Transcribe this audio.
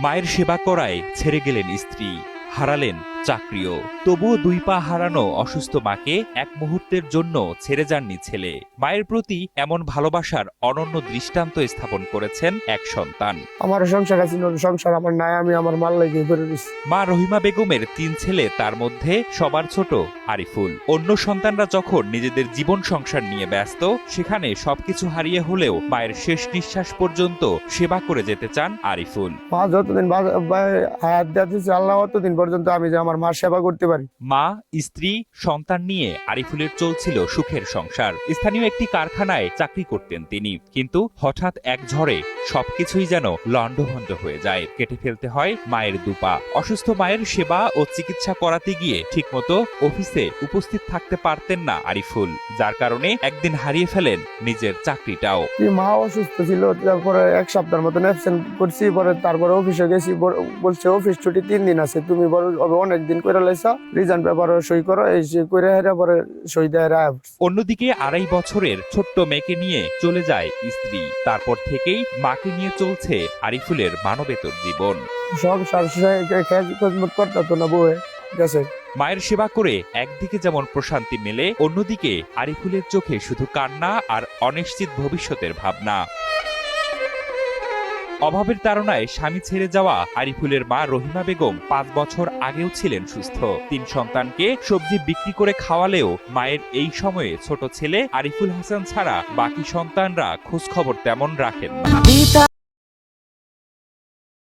মায়ের সেবা করায় ছেড়ে গেলেন স্ত্রী, হারালেন চাকরিও। তবুও দুই পা হারানো অসুস্থ মাকে এক মুহূর্তের জন্য ছেড়ে যাননি ছেলে। মায়ের প্রতি এমন ভালোবাসার অনন্য দৃষ্টান্ত স্থাপন করেছেন এক সন্তান। আমার সংসার আছে, সংসার আমার নাই, আমি আমার মাল লাগিয়ে করে দিচ্ছি। মা রহিমা বেগমের ৩ ছেলে, তার মধ্যে সবার ছোট আরিফুল। অন্য সন্তানরা যখন নিজেদের জীবন সংসার নিয়ে ব্যস্ত, সেখানে সবকিছু হারিয়ে হলেও মায়ের শেষ নিঃশ্বাস পর্যন্ত সেবা করে যেতে চান আরিফুল। মা যতদিন হায়াত দিয়েছে আল্লাহ, ততদিন পর্যন্ত আমি যে আমার মার সেবা করতে পারি। মা, স্ত্রী, সন্তান নিয়ে আরিফুলের চলছিল সুখের সংসার। স্থানীয় একটি কারখানায় চাকরি করতেন তিনি, কিন্তু হঠাৎ এক ঝড়ে সবকিছুই যেন লণ্ডভণ্ড হয়ে যায়। কেটে ফেলতে হয় মায়ের দুপা। অসুস্থ মায়ের সেবা ও চিকিৎসা করাতে গিয়ে ঠিকমতো অফিসে উপস্থিত থাকতে পারতেন না আরিফুল, যার কারণে একদিন হারিয়ে ফেলেন নিজের চাকরিটাও। মা অসুস্থ ছিল, তারপরে 1 সপ্তাহের মতন অ্যাবসেন্ট করছি। তারপরে অফিসে গেছি, বলছে অফিস ছুটি 3 দিন আছে, তুমি অনেকদিন করে লাইছা, রিজাইন পেপার সই করো। এই সই করে পরে সই দেয়। অন্যদিকে 2.5 বছরের ছোট্ট মেয়েকে নিয়ে চলে যায় স্ত্রী। তারপর থেকেই মাকে নিয়ে চলছে আরিফুলের মানবেতর জীবন। সংসার খোঁজমত করতো না, বউয়ে গেছে। মায়ের সেবা করে একদিকে যেমন প্রশান্তি মেলে, অন্যদিকে আরিফুলের চোখে শুধু কান্না আর অনিশ্চিত ভবিষ্যতের ভাবনা। অভাবের তাড়নায় স্বামী ছেড়ে যাওয়া আরিফুলের মা রহিমা বেগম 5 বছর আগেও ছিলেন সুস্থ। 3 সন্তানকে সবজি বিক্রি করে খাওয়ালেও মায়ের এই সময়ে ছোট ছেলে আরিফুল হাসান ছাড়া বাকি সন্তানরা খোঁজ খবর তেমন রাখেন না।